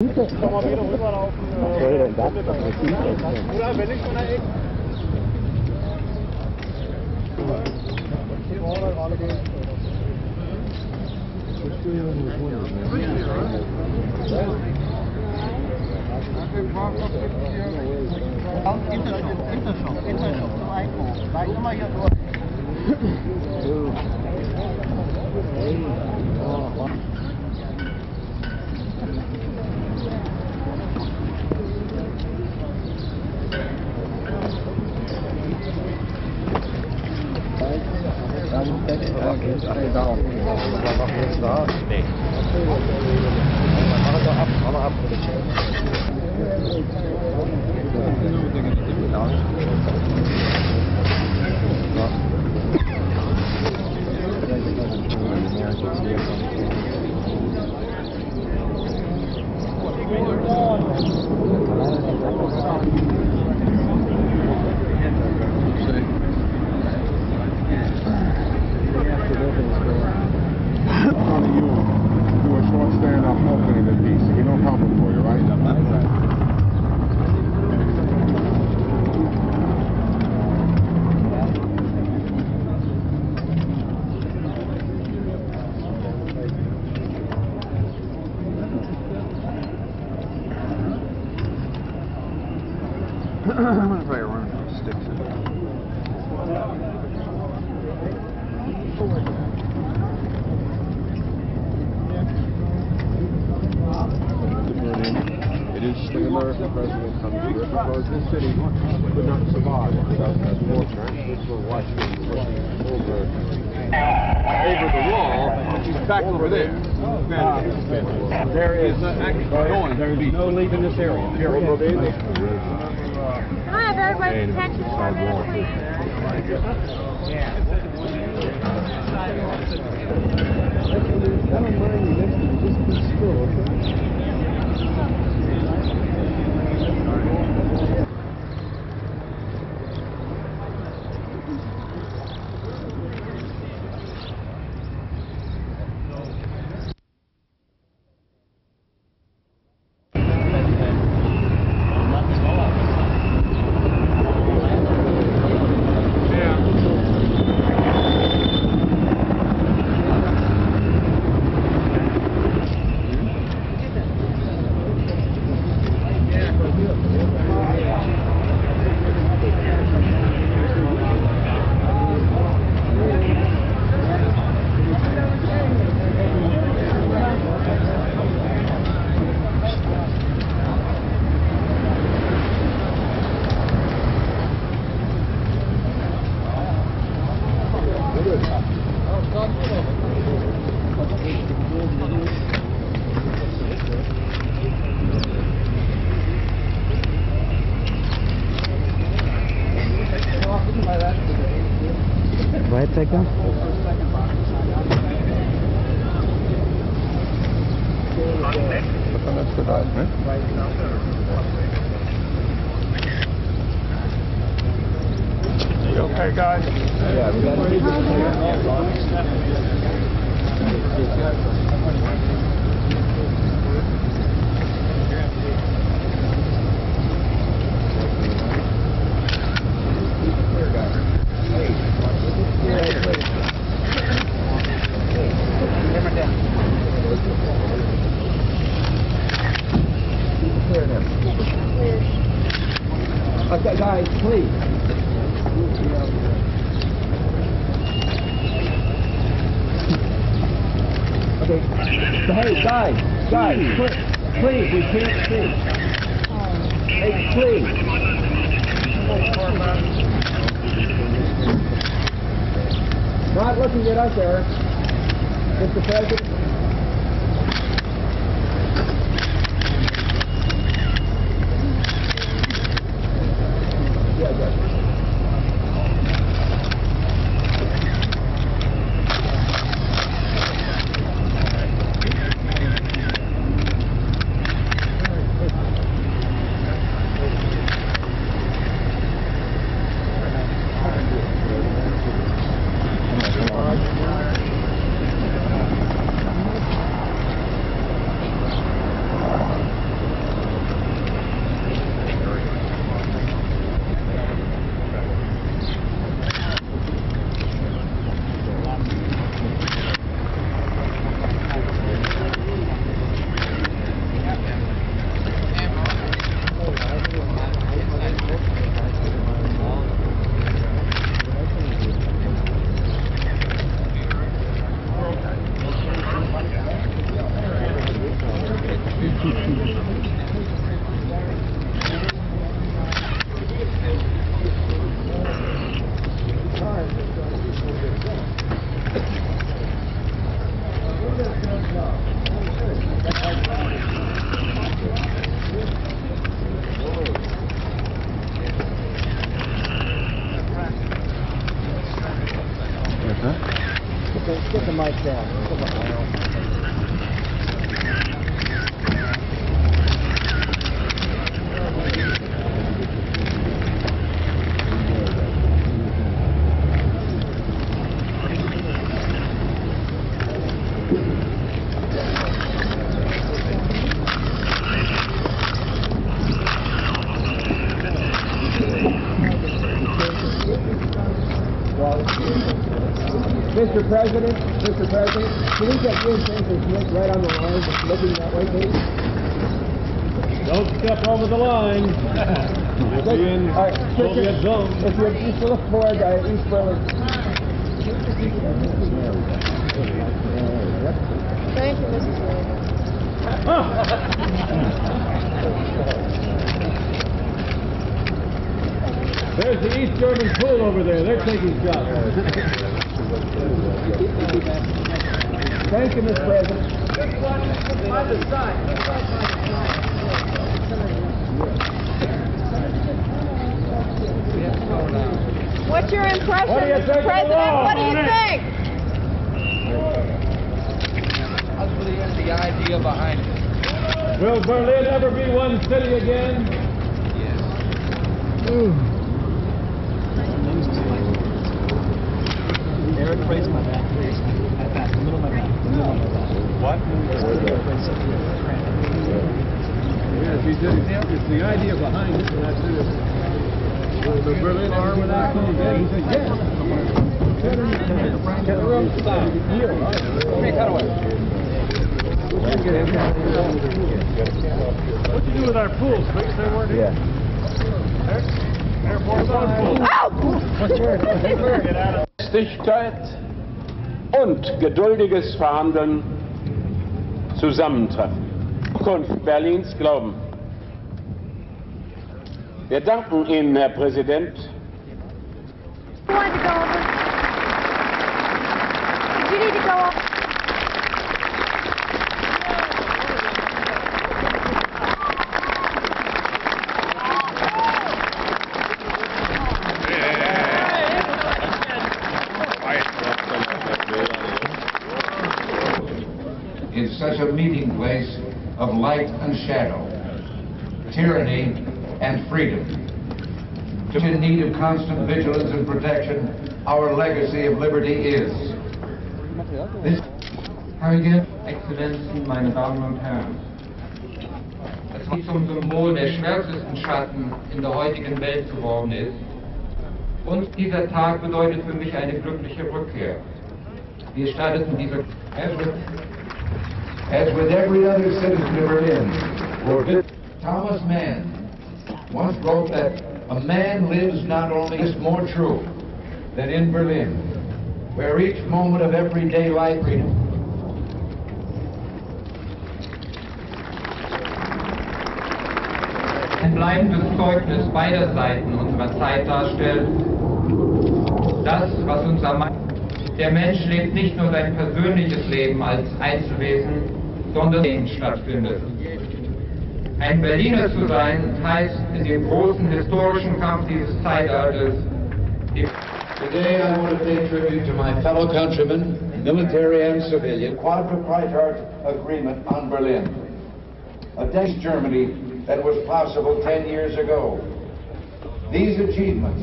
Komm mal wieder rüberlaufen. Was soll denn das? Oder wenn ich von der Ecke. Intershop, zum Einkaufen. Gleich immer hier durch. Nee. Mach doch ab, mach ab. I'm going to try to run some sticks in there. It is the American president comes here because this city could not survive without that war trench, which we're watching over the wall. He's back over there. There is There will be no leaving this area. Hi, everybody. Texas for a minute, please. Weizsacker? That's good eyes, man. You okay, guys? Yeah, we got to leave Okay, guys, please. Okay. Hey, guys, please, we can't see. Hey, please. Not looking at us, Eric. Mr. President. Yeah, yeah. Get the mic down. Mr. President, can we get you and Chancellor Schmidt right on the line, just looking that way, please? Don't step over the line. You'll be in Soviet zone. If you just look toward East Berlin. Thank you, Mrs. There's the East German foule over there. They're taking shots. Thank you, Mr. President. What's your impression, What do you Mr. think of the President? law? What do you think? The idea behind it. Will Berlin ever be one city again? Yes. Eric, raise my back, please. My back, the middle of my back. The middle of my back. What? Yes, he did. It's the idea behind it, and that's it. Will the Berlin arm without coming again? He said, yes. Get the room stop. Okay, cut away. What'd you do with our pools? Fix they weren't here? Airport on pool. Get out of Festigkeit und geduldiges Verhandeln zusammentreffen. Zukunft Berlins glauben. Wir danken Ihnen, Herr Präsident. You wanted to go over? Did you need to go over? Is such a meeting place of light and shadow, tyranny and freedom. In need of constant vigilance and protection, our legacy of liberty is. Exzellenzen, meine Damen und Herren. Das zum Symbol der schwärzesten Schatten in der heutigen Welt geworden ist. Und dieser Tag bedeutet für mich eine glückliche Rückkehr. Wir starteten diese... As with every other citizen of Berlin, Thomas Mann once wrote that a man lives not only is more true than in Berlin, where each moment of everyday life ein bleibendes Zeugnis beider Seiten unserer Zeit darstellt. Das, was uns am meisten... Der Mensch lebt nicht nur sein persönliches Leben als Einzelwesen, sondern stattfindet. Ein Berliner zu sein, heißt in dem großen historischen Kampf dieses Zeitalters... Today I want to pay tribute to my fellow countrymen, military and civilian, quadripartite agreement on Berlin. A Dutch Germany that was possible 10 years ago. These achievements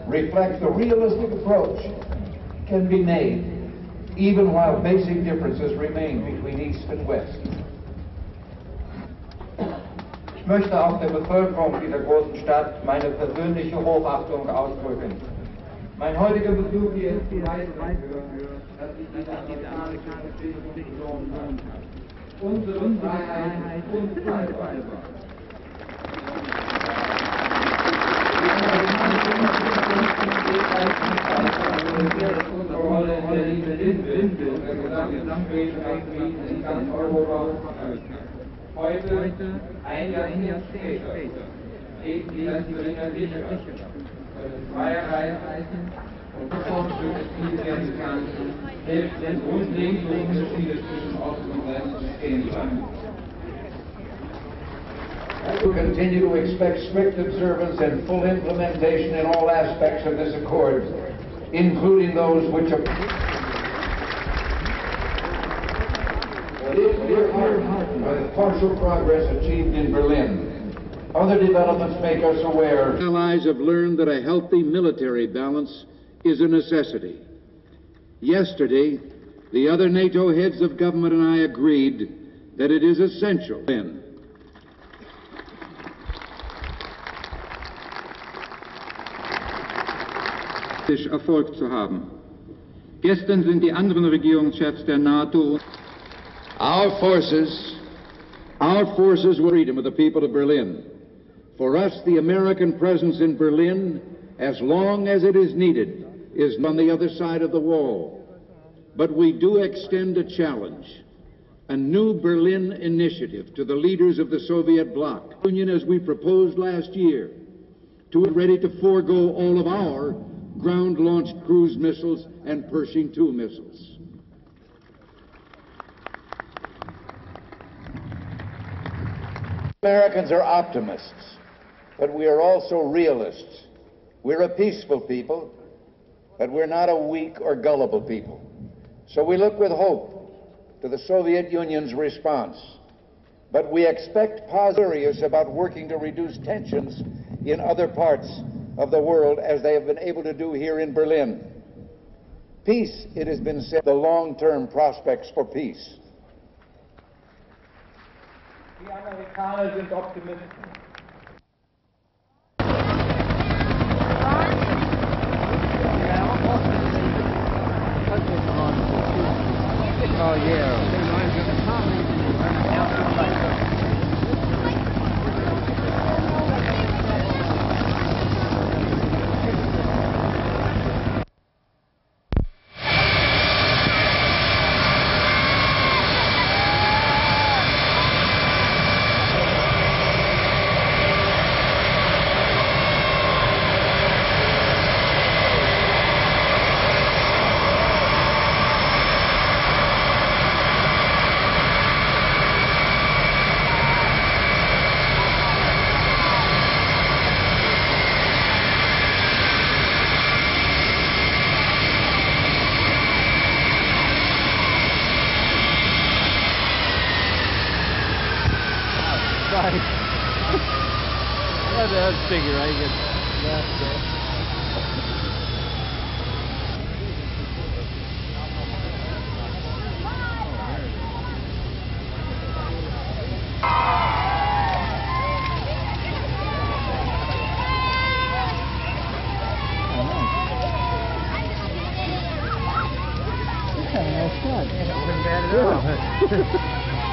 reflect the realistic approach can be made even while basic differences remain between East and West. Ich möchte auch der Bevölkerung dieser großen Stadt meine persönliche Hochachtung ausdrücken. Mein heutiger Besuch hier ist die Weise dafür, dass ich diese amerikanische Institution unsere Freiheit und Freiheit. Unsere Rolle in Berlin, der gesamten in ganz Europa. Heute heute, ein Jahrzehnt später, leben wir das Berliner sicher. Freie Reisen und Fortschritt des diesjährigen Ganzen hilft den grundlegenden Unterschiede zwischen Ost und West stehen bleiben. We continue to expect strict observance and full implementation in all aspects of this accord, including those which are... We are heartened by the partial progress achieved in Berlin. Other developments make us aware. Allies have learned that a healthy military balance is a necessity. Yesterday, the other NATO heads of government and I agreed that it is essential Erfolg zu haben. Gestern sind die anderen Regierungschefs der NATO. Our forces were freedom of the people of Berlin. For us, the American presence in Berlin, as long as it is needed, is on the other side of the wall. But we do extend a challenge, a new Berlin initiative to the leaders of the Soviet bloc, Union as we proposed last year, to be ready to forego all of our ground-launched cruise missiles and Pershing II missiles. Americans are optimists, but we are also realists. We're a peaceful people, but we're not a weak or gullible people. So we look with hope to the Soviet Union's response. But we expect positives about working to reduce tensions in other parts of the world, as they have been able to do here in Berlin. Peace, it has been said, the long-term prospects for peace. Die Amerikaner sind Optimisten. Oh yeah. That's figure, I get that.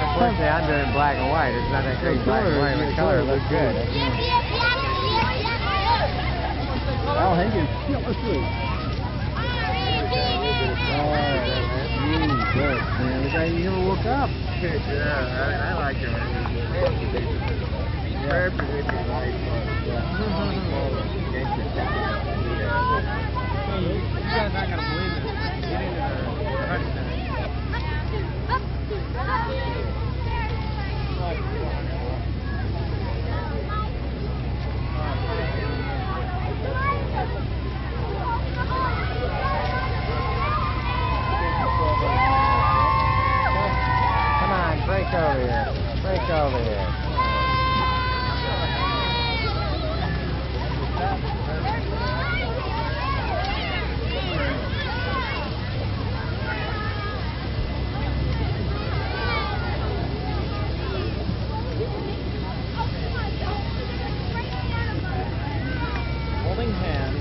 Unfortunately, I'm doing black and white. It's not that great black and white, but the color looks good. Oh, thank you. Let's do it. Oh, that's good, man. The guy you never woke up. Yeah, I like it. Very predictive. You guys aren't going to believe it. Get into the Hudson Center. Come on, break over here. Break over here. Holding hands.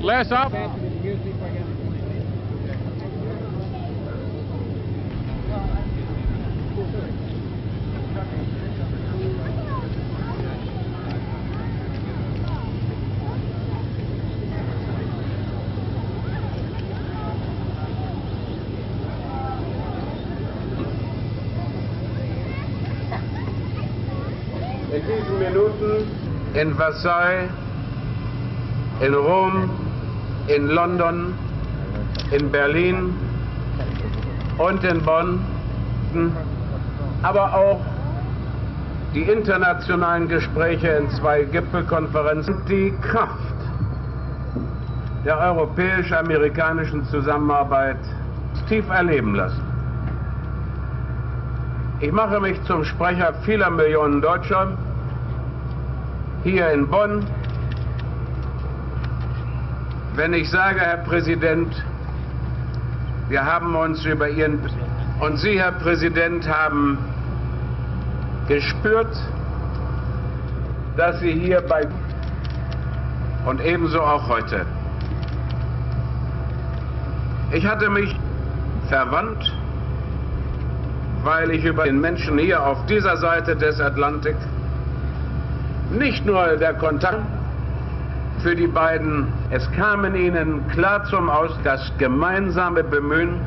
Less up. in diesen Minuten in Versailles, in Rom, in London, in Berlin und in Bonn, aber auch die internationalen Gespräche in 2 Gipfelkonferenzen, die Kraft der europäisch-amerikanischen Zusammenarbeit tief erleben lassen. Ich mache mich zum Sprecher vieler Millionen Deutscher hier in Bonn, wenn ich sage, Herr Präsident, wir haben uns über Ihren... Und Sie, Herr Präsident, haben gespürt, dass Sie hier bei... Und ebenso auch heute. Ich hatte mich verwandt, weil ich über den Menschen hier auf dieser Seite des Atlantik nicht nur der Kontakt für die beiden, es kamen ihnen klar zum Ausdruck, das gemeinsame Bemühen,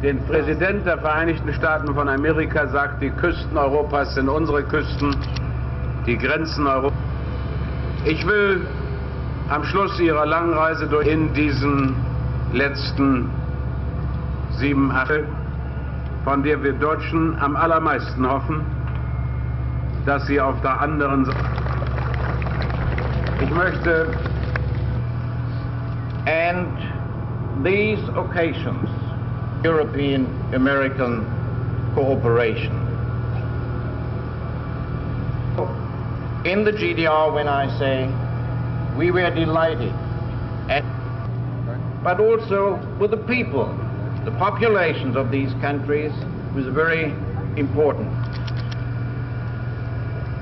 den Präsident der Vereinigten Staaten von Amerika sagt, die Küsten Europas sind unsere Küsten, die Grenzen Europas. Ich will am Schluss Ihrer langen Reise durch in diesen letzten 7, 8, von der wir Deutschen am allermeisten hoffen, dass sie auf der anderen Seite... Ich möchte... And these occasions, European-American cooperation. In the GDR, when I say we were delighted, but also with the people, the populations of these countries was very important.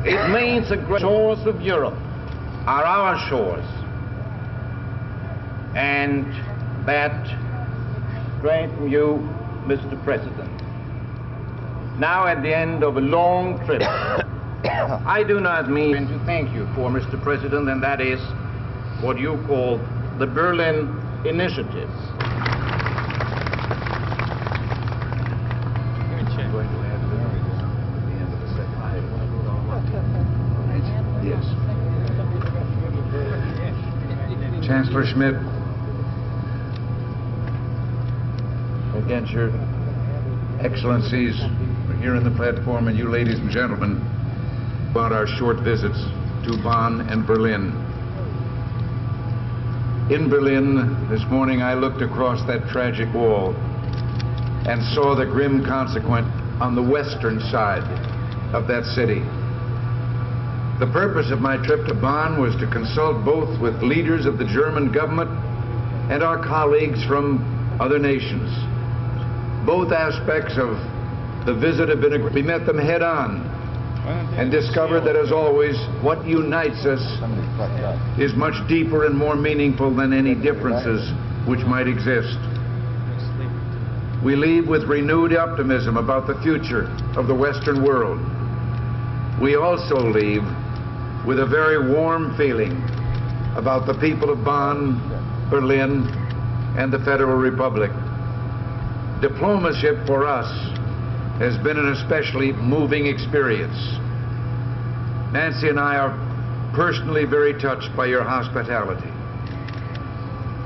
It means the shores of Europe are our shores, and that great from you, Mr. President. Now at the end of a long trip, I do not mean to thank you for, Mr. President, and that is what you call the Berlin Initiative. Yes. Chancellor Schmidt, against your excellencies here on the platform, and you ladies and gentlemen, about our short visits to Bonn and Berlin. In Berlin this morning, I looked across that tragic wall and saw the grim consequence on the western side of that city. The purpose of my trip to Bonn was to consult both with leaders of the German government and our colleagues from other nations. Both aspects of the visit have been agreed. We met them head on and discovered that, as always, what unites us is much deeper and more meaningful than any differences which might exist. We leave with renewed optimism about the future of the Western world. We also leave with a very warm feeling about the people of Bonn, Berlin, and the Federal Republic. Diplomacy for us has been an especially moving experience. Nancy and I are personally very touched by your hospitality.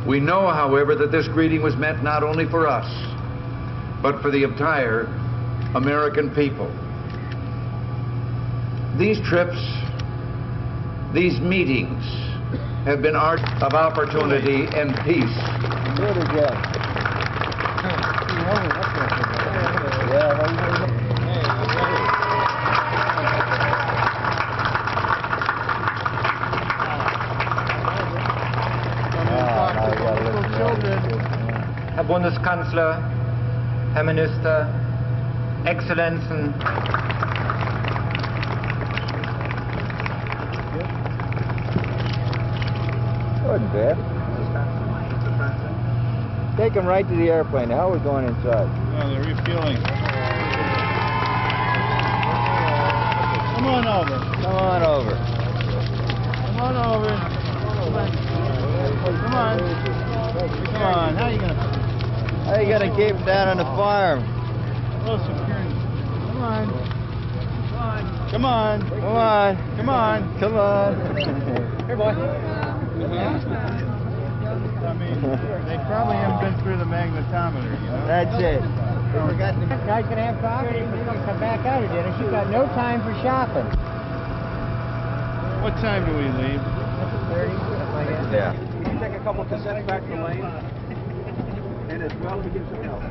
We know, however, that this greeting was meant not only for us, but for the entire American people. These trips, these meetings, have been art of opportunity and peace. Herr Bundeskanzler, Herr Minister, Exzellenzen, Wasn't bad. Take him right to the airplane. Now we're going inside. No, they're refueling. Come on over. Come on over. Come on over. Come on. Come on. How you gonna keep him down on the farm? Close security. Come on. Come on. Come on. Come on. Come on. Here, boy. I mean, they probably haven't been through the magnetometer, you know? That's it. Guys can have coffee and then come back out of dinner. She's got no time for shopping. What time do we leave? 30, something like that. Yeah. Can you take a couple of cassettes back to Lane? And as well to get some help.